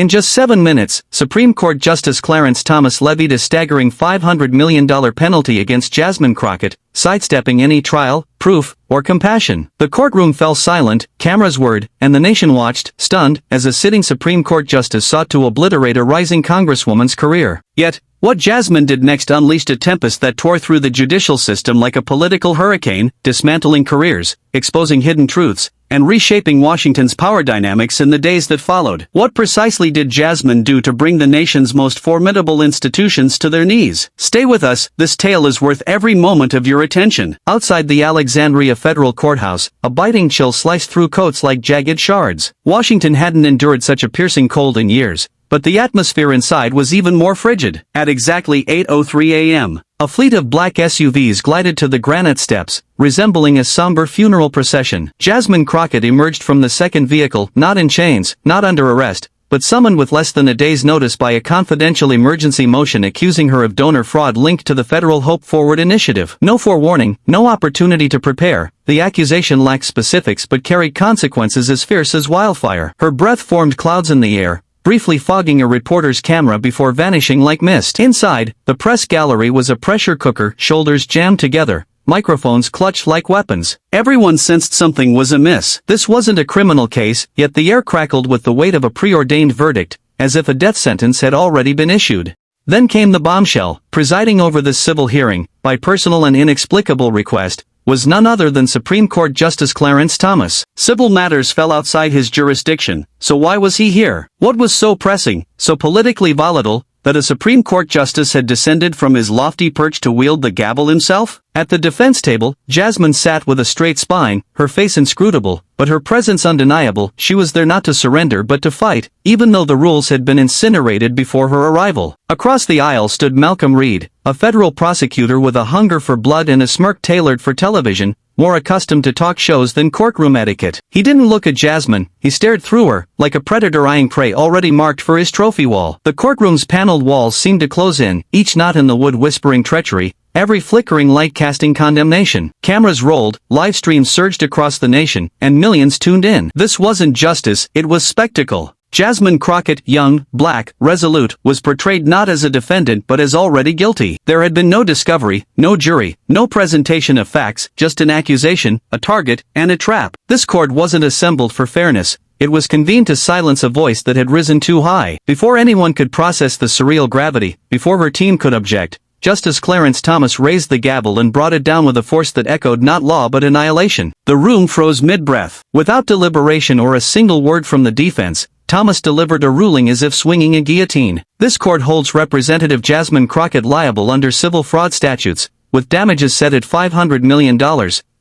In just 7 minutes, Supreme Court Justice Clarence Thomas levied a staggering $500 million penalty against Jasmine Crockett, sidestepping any trial, proof, or compassion. The courtroom fell silent, cameras whirred, and the nation watched, stunned, as a sitting Supreme Court justice sought to obliterate a rising Congresswoman's career. Yet, what Jasmine did next unleashed a tempest that tore through the judicial system like a political hurricane, dismantling careers, exposing hidden truths, and reshaping Washington's power dynamics in the days that followed. What precisely did Jasmine do to bring the nation's most formidable institutions to their knees? Stay with us, this tale is worth every moment of your attention. Outside the Alexandria Federal Courthouse, a biting chill sliced through coats like jagged shards. Washington hadn't endured such a piercing cold in years, but the atmosphere inside was even more frigid. At exactly 8:03 a.m., a fleet of black SUVs glided to the granite steps, resembling a somber funeral procession. Jasmine Crockett emerged from the second vehicle, not in chains, not under arrest, but summoned with less than a day's notice by a confidential emergency motion accusing her of donor fraud linked to the federal Hope Forward initiative. No forewarning, no opportunity to prepare. The accusation lacked specifics but carried consequences as fierce as wildfire. Her breath formed clouds in the air, briefly fogging a reporter's camera before vanishing like mist. Inside, the press gallery was a pressure cooker, shoulders jammed together, microphones clutched like weapons. Everyone sensed something was amiss. This wasn't a criminal case, yet the air crackled with the weight of a preordained verdict, as if a death sentence had already been issued. Then came the bombshell. Presiding over this civil hearing, by personal and inexplicable request, was none other than Supreme Court Justice Clarence Thomas. Civil matters fell outside his jurisdiction, so why was he here? What was so pressing, so politically volatile, that a Supreme Court justice had descended from his lofty perch to wield the gavel himself? At the defense table, Jasmine sat with a straight spine, her face inscrutable, but her presence undeniable. She was there not to surrender but to fight, even though the rules had been incinerated before her arrival. Across the aisle stood Malcolm Reed, a federal prosecutor with a hunger for blood and a smirk tailored for television, more accustomed to talk shows than courtroom etiquette. He didn't look at Jasmine, he stared through her, like a predator eyeing prey already marked for his trophy wall. The courtroom's paneled walls seemed to close in, each knot in the wood whispering treachery, every flickering light casting condemnation. Cameras rolled, live streams surged across the nation, and millions tuned in. This wasn't justice, it was spectacle. Jasmine Crockett, young, black, resolute, was portrayed not as a defendant but as already guilty. There had been no discovery, no jury, no presentation of facts, just an accusation, a target, and a trap. This court wasn't assembled for fairness. It was convened to silence a voice that had risen too high. Before anyone could process the surreal gravity, before her team could object, Justice Clarence Thomas raised the gavel and brought it down with a force that echoed not law but annihilation. The room froze mid-breath. Without deliberation or a single word from the defense, Thomas delivered a ruling as if swinging a guillotine. This court holds Representative Jasmine Crockett liable under civil fraud statutes, with damages set at $500 million,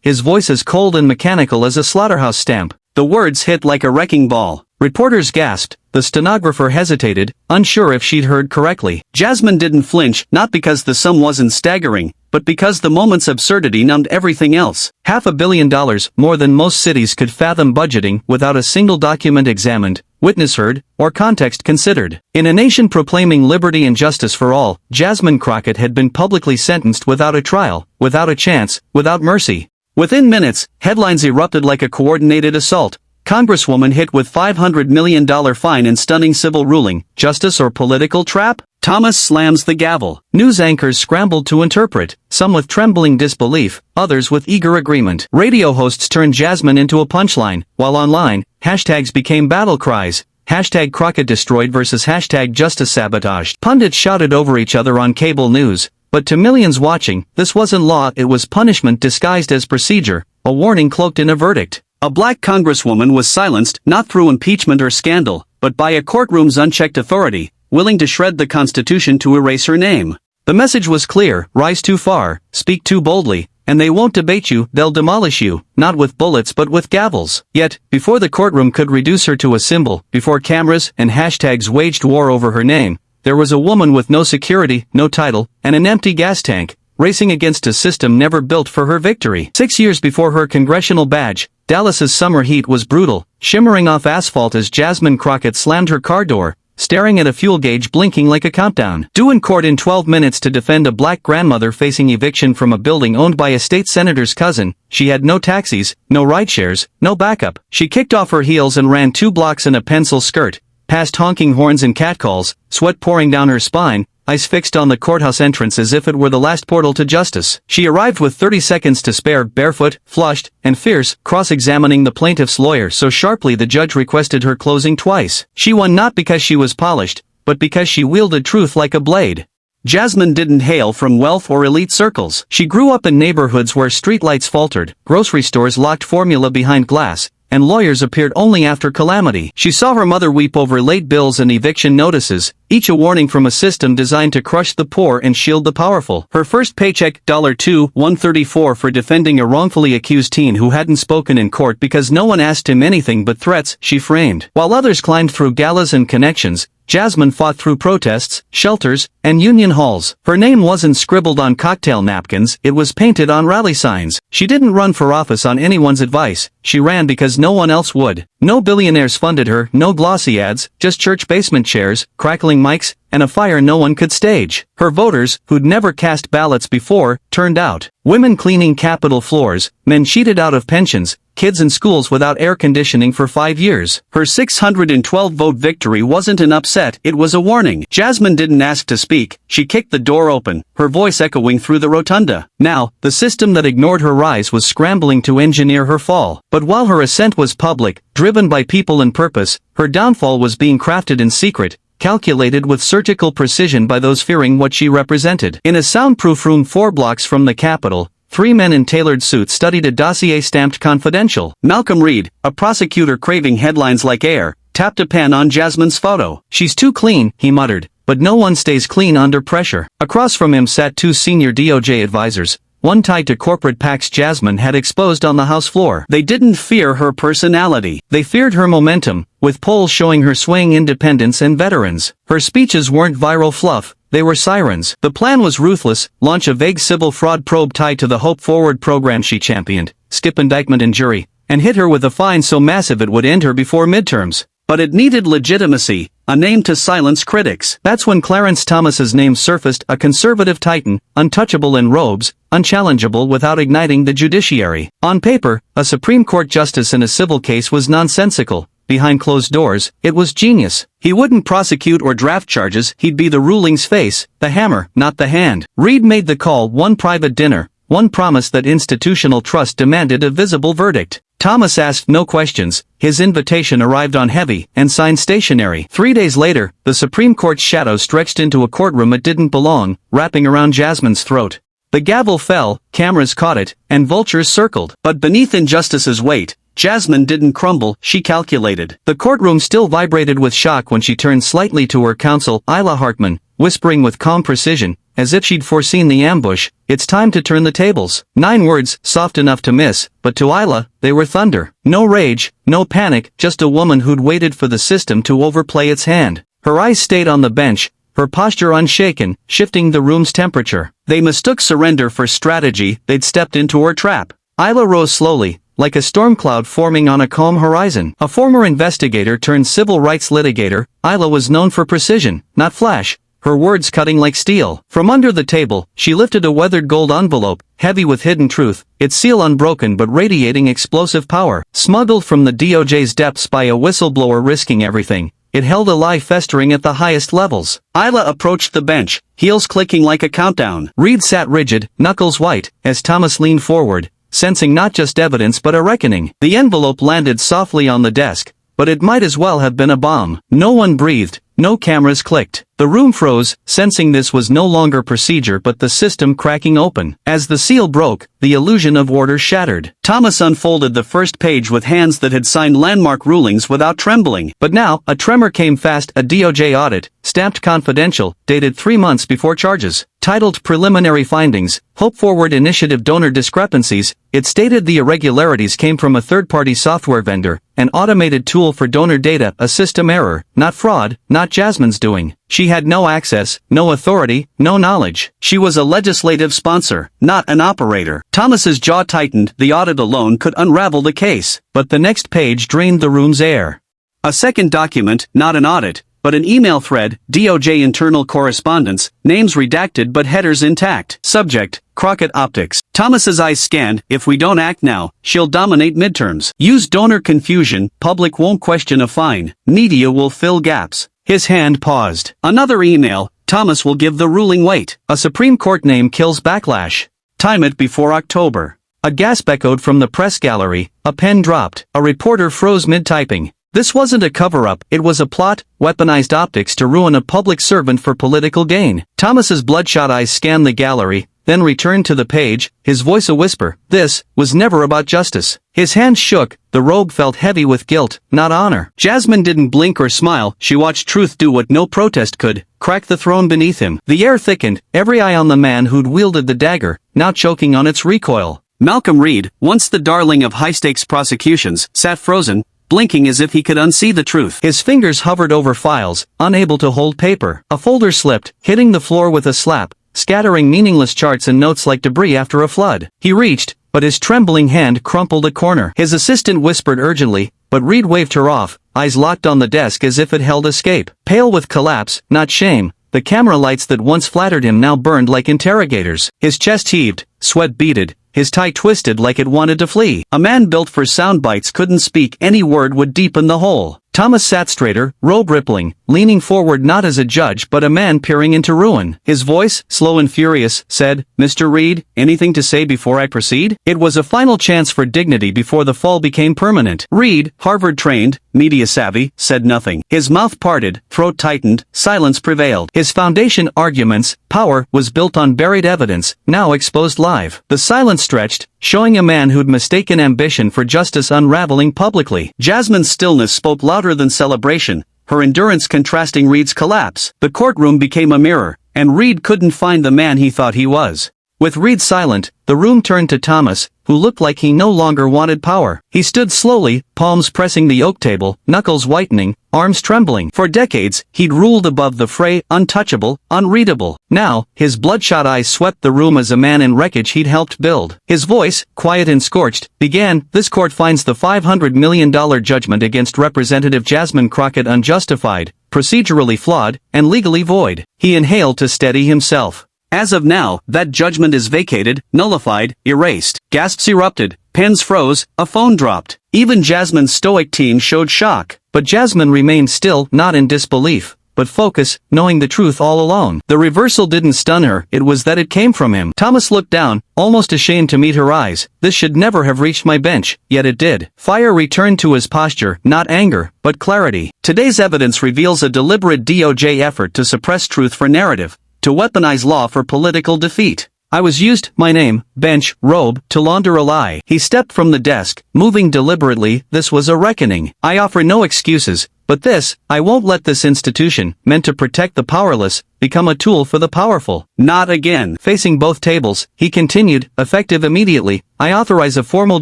his voice as cold and mechanical as a slaughterhouse stamp. The words hit like a wrecking ball. Reporters gasped, the stenographer hesitated, unsure if she'd heard correctly. Jasmine didn't flinch, not because the sum wasn't staggering, but because the moment's absurdity numbed everything else. $500 million, more than most cities could fathom budgeting, without a single document examined, witness heard, or context considered. In a nation proclaiming liberty and justice for all, Jasmine Crockett had been publicly sentenced without a trial, without a chance, without mercy. Within minutes, headlines erupted like a coordinated assault. Congresswoman hit with $500 million fine and stunning civil ruling. Justice or political trap? Thomas slams the gavel. News anchors scrambled to interpret, some with trembling disbelief, others with eager agreement. Radio hosts turned Jasmine into a punchline, while online, hashtags became battle cries. Hashtag Crockett destroyed versus hashtag justice sabotaged. Pundits shouted over each other on cable news, but to millions watching, this wasn't law, it was punishment disguised as procedure, a warning cloaked in a verdict. A black congresswoman was silenced, not through impeachment or scandal, but by a courtroom's unchecked authority, willing to shred the Constitution to erase her name. The message was clear: rise too far, speak too boldly, and they won't debate you, they'll demolish you, not with bullets but with gavels. Yet, before the courtroom could reduce her to a symbol, before cameras and hashtags waged war over her name, there was a woman with no security, no title, and an empty gas tank, racing against a system never built for her victory. 6 years before her congressional badge, Dallas's summer heat was brutal, shimmering off asphalt as Jasmine Crockett slammed her car door, staring at a fuel gauge blinking like a countdown. Due in court in 12 minutes to defend a black grandmother facing eviction from a building owned by a state senator's cousin, she had no taxis, no rideshares, no backup. She kicked off her heels and ran 2 blocks in a pencil skirt, past honking horns and catcalls, sweat pouring down her spine, eyes fixed on the courthouse entrance as if it were the last portal to justice. She arrived with 30 seconds to spare, barefoot, flushed, and fierce, cross-examining the plaintiff's lawyer so sharply the judge requested her closing twice. She won not because she was polished, but because she wielded truth like a blade. Jasmine didn't hail from wealth or elite circles. She grew up in neighborhoods where streetlights faltered, grocery stores locked formula behind glass, and lawyers appeared only after calamity. She saw her mother weep over late bills and eviction notices, each a warning from a system designed to crush the poor and shield the powerful. Her first paycheck, $134 for defending a wrongfully accused teen who hadn't spoken in court because no one asked him anything but threats, she framed. While others climbed through galas and connections, Jasmine fought through protests, shelters, and union halls. Her name wasn't scribbled on cocktail napkins, it was painted on rally signs. She didn't run for office on anyone's advice, she ran because no one else would. No billionaires funded her, no glossy ads, just church basement chairs, crackling mics, and a fire no one could stage. Her voters, who'd never cast ballots before, turned out. Women cleaning Capitol floors, men cheated out of pensions, kids in schools without air conditioning for 5 years. Her 612-vote victory wasn't an upset, it was a warning. Jasmine didn't ask to speak, she kicked the door open, her voice echoing through the rotunda. Now, the system that ignored her rise was scrambling to engineer her fall. But while her ascent was public, driven by people and purpose, her downfall was being crafted in secret, calculated with surgical precision by those fearing what she represented. In a soundproof room 4 blocks from the Capitol, 3 men in tailored suits studied a dossier stamped confidential. Malcolm Reed, a prosecutor craving headlines like air, tapped a pen on Jasmine's photo. "She's too clean," he muttered, but no one stays clean under pressure. Across from him sat 2 senior DOJ advisors, one tied to corporate PACs Jasmine had exposed on the House floor. They didn't fear her personality. They feared her momentum, with polls showing her swaying independents and veterans. Her speeches weren't viral fluff, they were sirens. The plan was ruthless: launch a vague civil fraud probe tied to the Hope Forward program she championed, skip indictment and jury, and hit her with a fine so massive it would end her before midterms. But it needed legitimacy, a name to silence critics. That's when Clarence Thomas's name surfaced, a conservative titan, untouchable in robes, unchallengeable without igniting the judiciary. On paper, a Supreme Court justice in a civil case was nonsensical. Behind closed doors, it was genius. He wouldn't prosecute or draft charges, he'd be the ruling's face, the hammer, not the hand. Reed made the call: one private dinner, one promise that institutional trust demanded a visible verdict. Thomas asked no questions, his invitation arrived on heavy and signed stationery. 3 days later, the Supreme Court's shadow stretched into a courtroom it didn't belong, wrapping around Jasmine's throat. The gavel fell, cameras caught it, and vultures circled. But beneath injustice's weight, Jasmine didn't crumble, she calculated. The courtroom still vibrated with shock when she turned slightly to her counsel, Isla Hartman, whispering with calm precision, as if she'd foreseen the ambush, "It's time to turn the tables." 9 words, soft enough to miss, but to Isla, they were thunder. No rage, no panic, just a woman who'd waited for the system to overplay its hand. Her eyes stayed on the bench, her posture unshaken, shifting the room's temperature. They mistook surrender for strategy, they'd stepped into her trap. Isla rose slowly, like a storm cloud forming on a calm horizon. A former investigator turned civil rights litigator, Isla was known for precision, not flash, her words cutting like steel. From under the table, she lifted a weathered gold envelope, heavy with hidden truth, its seal unbroken but radiating explosive power. Smuggled from the DOJ's depths by a whistleblower risking everything, it held a lie festering at the highest levels. Isla approached the bench, heels clicking like a countdown. Reed sat rigid, knuckles white, as Thomas leaned forward, sensing not just evidence but a reckoning. The envelope landed softly on the desk, but it might as well have been a bomb. No one breathed, no cameras clicked. The room froze, sensing this was no longer procedure but the system cracking open. As the seal broke, the illusion of order shattered. Thomas unfolded the first page with hands that had signed landmark rulings without trembling. But now, a tremor came fast, a DOJ audit, stamped confidential, dated 3 months before charges. Titled Preliminary Findings, Hope Forward Initiative Donor Discrepancies, it stated the irregularities came from a third-party software vendor, an automated tool for donor data, a system error, not fraud, not Jasmine's doing. She had no access, no authority, no knowledge. She was a legislative sponsor, not an operator. Thomas's jaw tightened, the audit alone could unravel the case. But the next page drained the room's air. A second document, not an audit, but an email thread, DOJ internal correspondence, names redacted but headers intact. Subject, Crockett optics. Thomas's eyes scanned, if we don't act now, she'll dominate midterms. Use donor confusion, public won't question a fine, media will fill gaps. His hand paused. Another email, Thomas will give the ruling weight. A Supreme Court name kills backlash. Time it before October. A gasp echoed from the press gallery, a pen dropped, a reporter froze mid-typing. This wasn't a cover-up, it was a plot, weaponized optics to ruin a public servant for political gain. Thomas's bloodshot eyes scanned the gallery, then returned to the page, his voice a whisper. This was never about justice. His hands shook, the robe felt heavy with guilt, not honor. Jasmine didn't blink or smile, she watched truth do what no protest could, crack the throne beneath him. The air thickened, every eye on the man who'd wielded the dagger, now choking on its recoil. Malcolm Reed, once the darling of high-stakes prosecutions, sat frozen, blinking as if he could unsee the truth. His fingers hovered over files, unable to hold paper. A folder slipped, hitting the floor with a slap, scattering meaningless charts and notes like debris after a flood. He reached, but his trembling hand crumpled a corner. His assistant whispered urgently, but Reed waved her off, eyes locked on the desk as if it held escape. Pale with collapse, not shame, the camera lights that once flattered him now burned like interrogators. His chest heaved, sweat beaded, his tie twisted like it wanted to flee. A man built for sound bites couldn't speak, any word would deepen the hole. Thomas sat straighter, robe rippling, leaning forward not as a judge but a man peering into ruin. His voice, slow and furious, said, "Mr. Reed, anything to say before I proceed?" It was a final chance for dignity before the fall became permanent. Reed, Harvard-trained, media-savvy, said nothing. His mouth parted, throat tightened, silence prevailed. His foundation arguments, power, was built on buried evidence, now exposed live. The silence stretched, showing a man who'd mistaken ambition for justice unraveling publicly. Jasmine's stillness spoke louder than celebration, her endurance contrasting Reed's collapse. The courtroom became a mirror, and Reed couldn't find the man he thought he was. With Reed silent, the room turned to Thomas, who looked like he no longer wanted power. He stood slowly, palms pressing the oak table, knuckles whitening, arms trembling. For decades, he'd ruled above the fray, untouchable, unreadable. Now, his bloodshot eyes swept the room as a man in wreckage he'd helped build. His voice, quiet and scorched, began, "This court finds the $500 million judgment against Representative Jasmine Crockett unjustified, procedurally flawed, and legally void." He inhaled to steady himself. As of now, that judgment is vacated, nullified, erased. Gasps erupted, pens froze, a phone dropped. Even Jasmine's stoic team showed shock. But Jasmine remained still, not in disbelief, but focus, knowing the truth all alone. The reversal didn't stun her, it was that it came from him. Thomas looked down, almost ashamed to meet her eyes. This should never have reached my bench, yet it did. Fire returned to his posture, not anger, but clarity. Today's evidence reveals a deliberate DOJ effort to suppress truth for narrative, to weaponize law for political defeat. I was used, my name, bench, robe, to launder a lie. He stepped from the desk, moving deliberately. This was a reckoning. I offer no excuses, but this, I won't let this institution, meant to protect the powerless, become a tool for the powerful. Not again. Facing both tables, he continued, effective immediately, I authorize a formal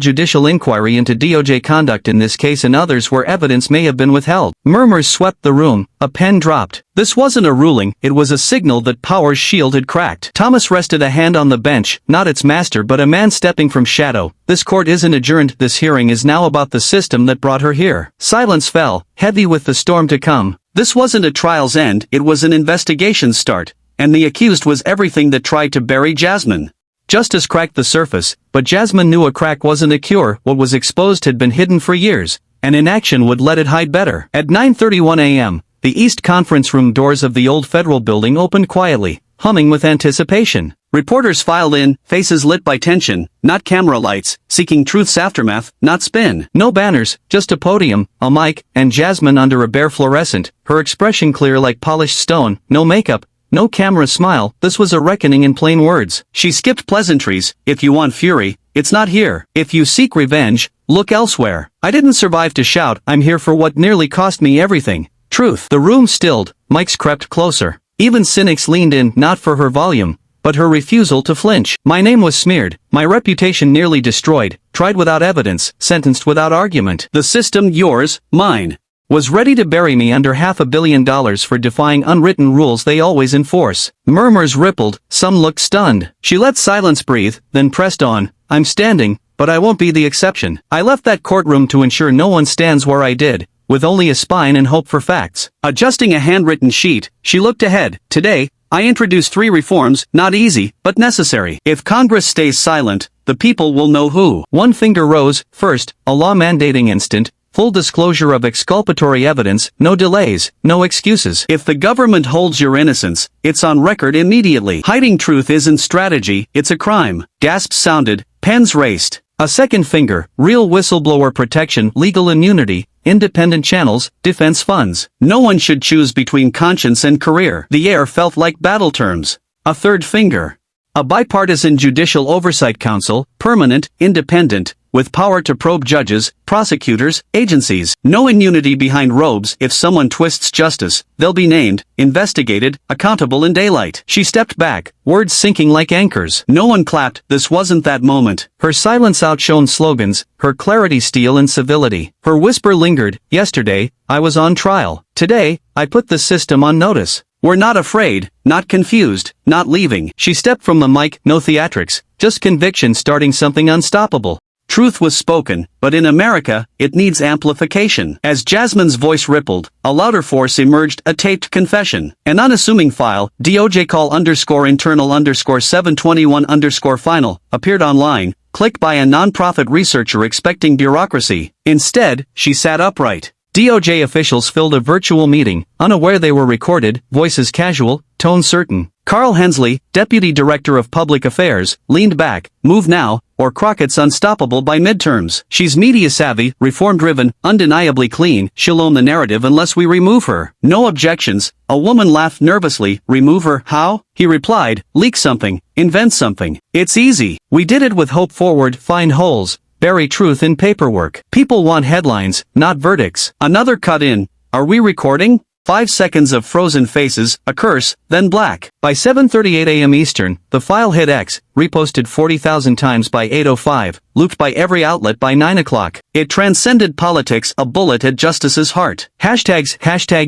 judicial inquiry into DOJ conduct in this case and others where evidence may have been withheld. Murmurs swept the room, a pen dropped. This wasn't a ruling, it was a signal that power's shield had cracked. Thomas rested a hand on the bench, not its master but a man stepping from shadow. This court isn't adjourned, this hearing is now about the system that brought her here. Silence fell, heavy with the storm to come. This wasn't a trial's end, it was an investigation's start, and the accused was everything that tried to bury Jasmine. Justice cracked the surface, but Jasmine knew a crack wasn't a cure. What was exposed had been hidden for years, and inaction would let it hide better. At 9:31 a.m., the East Conference Room doors of the old federal building opened quietly, humming with anticipation. Reporters filed in, faces lit by tension, not camera lights, seeking truth's aftermath, not spin. No banners, just a podium, a mic, and Jasmine under a bare fluorescent, her expression clear like polished stone, no makeup, no camera smile. This was a reckoning in plain words. She skipped pleasantries. If you want fury, it's not here. If you seek revenge, look elsewhere. I didn't survive to shout, I'm here for what nearly cost me everything. Truth. The room stilled, mics crept closer. Even cynics leaned in, not for her volume, but her refusal to flinch. My name was smeared, my reputation nearly destroyed, tried without evidence, sentenced without argument. The system, yours, mine, was ready to bury me under $500 million for defying unwritten rules they always enforce. Murmurs rippled, some looked stunned. She let silence breathe, then pressed on, I'm standing, but I won't be the exception. I left that courtroom to ensure no one stands where I did, with only a spine and hope for facts. Adjusting a handwritten sheet, she looked ahead. Today, I introduce 3 reforms, not easy, but necessary. If Congress stays silent, the people will know who. One finger rose. First, a law mandating instant, full disclosure of exculpatory evidence, no delays, no excuses. If the government holds your innocence, it's on record immediately. Hiding truth isn't strategy, it's a crime. Gasps sounded, pens raced. A second finger, real whistleblower protection, legal immunity, independent channels, defense funds. No one should choose between conscience and career. The air felt like battle terms. A third finger. A bipartisan judicial oversight council, permanent, independent, with power to probe judges, prosecutors, agencies. No immunity behind robes. If someone twists justice, they'll be named, investigated, accountable in daylight. She stepped back, words sinking like anchors. No one clapped. This wasn't that moment. Her silence outshone slogans, her clarity steel and civility. Her whisper lingered. Yesterday, I was on trial. Today, I put the system on notice. We're not afraid, not confused, not leaving. She stepped from the mic, no theatrics, just conviction starting something unstoppable. Truth was spoken, but in America, it needs amplification. As Jasmine's voice rippled, a louder force emerged, a taped confession. An unassuming file, DOJ call _internal_721_final, appeared online, clicked by a non-profit researcher expecting bureaucracy. Instead, she sat upright. DOJ officials filled a virtual meeting, unaware they were recorded, voices casual, tone certain. Carl Hensley, Deputy Director of Public Affairs, leaned back, move now, or Crockett's unstoppable by midterms. She's media-savvy, reform-driven, undeniably clean, she'll own the narrative unless we remove her. No objections. A woman laughed nervously. Remove her? How? He replied, leak something, invent something. It's easy. We did it with hope forward, find holes, bury truth in paperwork. People want headlines, not verdicts. Another cut in. Are we recording? 5 seconds of frozen faces, a curse, then black. By 7:38 a.m. Eastern, the file hit X, reposted 40,000 times by 8:05, looped by every outlet by 9 o'clock. It transcended politics, a bullet at Justice's heart. Hashtags,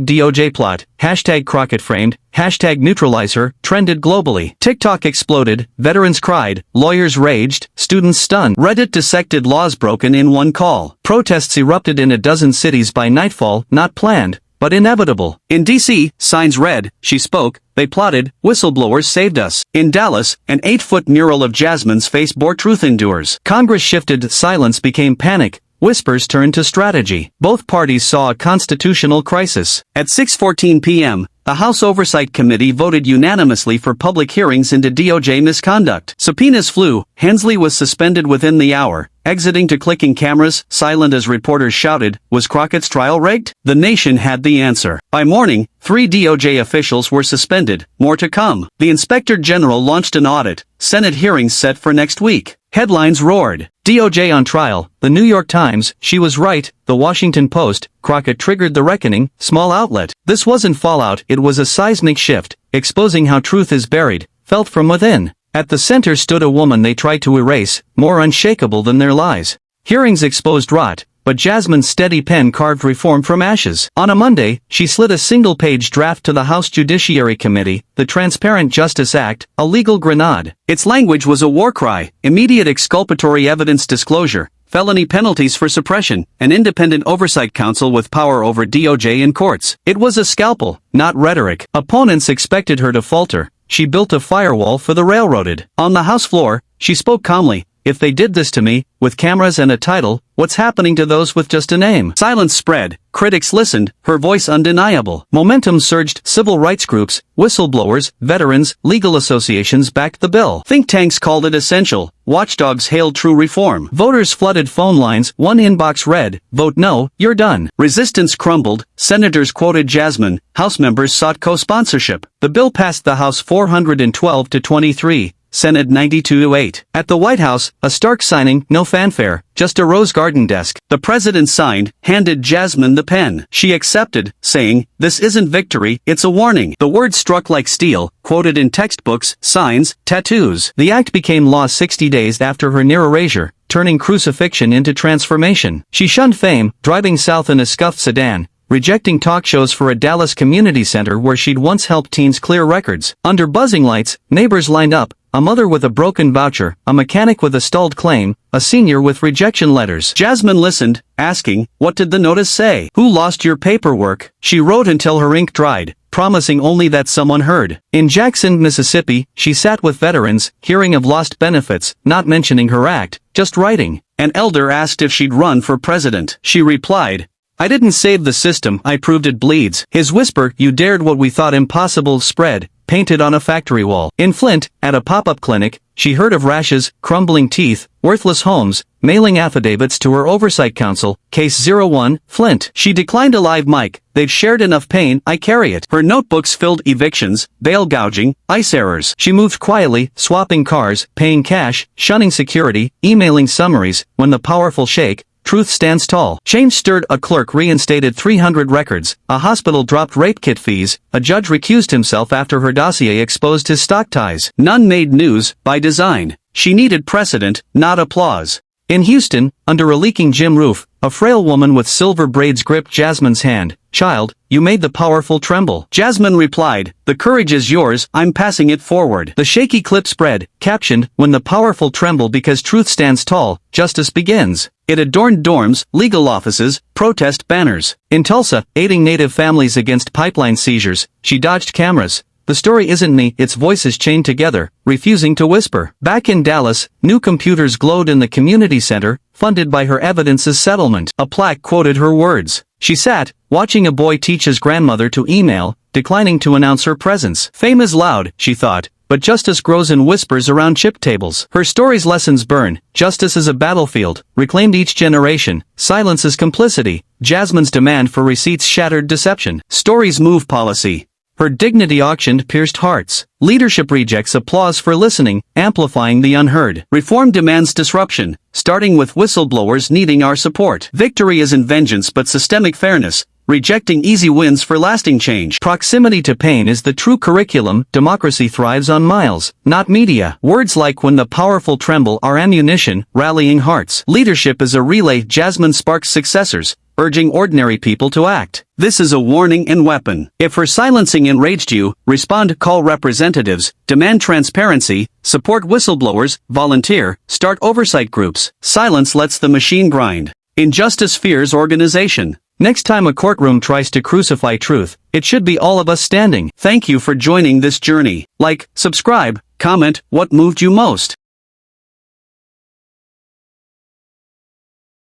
#DOJ plot, #Crockett framed, #neutralize her, trended globally. TikTok exploded, veterans cried, lawyers raged, students stunned. Reddit dissected laws broken in one call. Protests erupted in a dozen cities by nightfall, not planned, but inevitable. In D.C., signs read, she spoke, they plotted, whistleblowers saved us. In Dallas, an 8-foot mural of Jasmine's face bore truth endures. Congress shifted, silence became panic, whispers turned to strategy. Both parties saw a constitutional crisis. At 6:14 p.m., the House Oversight Committee voted unanimously for public hearings into DOJ misconduct. Subpoenas flew. Hensley was suspended within the hour, exiting to clicking cameras, silent as reporters shouted, was Crockett's trial rigged? The nation had the answer. By morning, 3 DOJ officials were suspended, more to come. The Inspector General launched an audit, Senate hearings set for next week. Headlines roared. DOJ on trial, the New York Times, she was right, the Washington Post, Crockett triggered the reckoning, small outlet. This wasn't fallout, it was a seismic shift, exposing how truth is buried, felt from within. At the center stood a woman they tried to erase, more unshakable than their lies. Hearings exposed rot, but Jasmine's steady pen carved reform from ashes. On a Monday, she slid a single-page draft to the House Judiciary Committee, the Transparent Justice Act, a legal grenade. Its language was a war cry, immediate exculpatory evidence disclosure, felony penalties for suppression, an independent oversight council with power over DOJ and courts. It was a scalpel, not rhetoric. Opponents expected her to falter. She built a firewall for the railroaded. On the House floor, she spoke calmly. If they did this to me, with cameras and a title, what's happening to those with just a name? Silence spread. Critics listened, her voice undeniable. Momentum surged. Civil rights groups, whistleblowers, veterans, legal associations backed the bill. Think tanks called it essential. Watchdogs hailed true reform. Voters flooded phone lines. One inbox read, vote no, you're done. Resistance crumbled. Senators quoted Jasmine. House members sought co-sponsorship. The bill passed the House 412 to 23. Senate 92-8. At the White House, a stark signing, no fanfare, just a rose garden desk. The president signed, handed Jasmine the pen. She accepted, saying, this isn't victory, it's a warning. The words struck like steel, quoted in textbooks, signs, tattoos. The act became law 60 days after her near erasure, turning crucifixion into transformation. She shunned fame, driving south in a scuffed sedan, rejecting talk shows for a Dallas community center where she'd once helped teens clear records. Under buzzing lights, neighbors lined up, a mother with a broken voucher, a mechanic with a stalled claim, a senior with rejection letters. Jasmine listened, asking, what did the notice say? Who lost your paperwork? She wrote until her ink dried, promising only that someone heard. In Jackson, Mississippi, she sat with veterans, hearing of lost benefits, not mentioning her act, just writing. An elder asked if she'd run for president. She replied, I didn't save the system, I proved it bleeds. His whisper, you dared what we thought impossible, spread, painted on a factory wall. In Flint, at a pop-up clinic, she heard of rashes, crumbling teeth, worthless homes, mailing affidavits to her oversight council, Case 01, Flint. She declined a live mic, they've shared enough pain, I carry it. Her notebooks filled evictions, bail gouging, ICE errors. She moved quietly, swapping cars, paying cash, shunning security, emailing summaries, when the powerful shake, truth stands tall. Change stirred, a clerk reinstated 300 records, a hospital dropped rape kit fees, a judge recused himself after her dossier exposed his stock ties. None made news, by design. She needed precedent, not applause. In Houston, under a leaking gym roof, a frail woman with silver braids gripped Jasmine's hand. Child, you made the powerful tremble. Jasmine replied, the courage is yours, I'm passing it forward. The shaky clip spread, captioned, when the powerful tremble because truth stands tall, justice begins. It adorned dorms, legal offices, protest banners. In Tulsa, aiding Native families against pipeline seizures, she dodged cameras. The story isn't me, it's voices chained together, refusing to whisper. Back in Dallas, new computers glowed in the community center, funded by her evidence's settlement. A plaque quoted her words. She sat, watching a boy teach his grandmother to email, declining to announce her presence. Fame is loud, she thought, but justice grows in whispers around chip tables. Her story's lessons burn. Justice is a battlefield, reclaimed each generation. Silence is complicity. Jasmine's demand for receipts shattered deception. Stories move policy. Her dignity auctioned pierced hearts. Leadership rejects applause for listening, amplifying the unheard. Reform demands disruption, starting with whistleblowers needing our support. Victory isn't vengeance but systemic fairness, rejecting easy wins for lasting change. Proximity to pain is the true curriculum. Democracy thrives on miles, not media. Words like when the powerful tremble are ammunition, rallying hearts. Leadership is a relay. Jasmine sparks successors, urging ordinary people to act. This is a warning and weapon. If her silencing enraged you, respond, call representatives, demand transparency, support whistleblowers, volunteer, start oversight groups. Silence lets the machine grind. Injustice fears organization. Next time a courtroom tries to crucify truth, it should be all of us standing. Thank you for joining this journey. Like, subscribe, comment, what moved you most?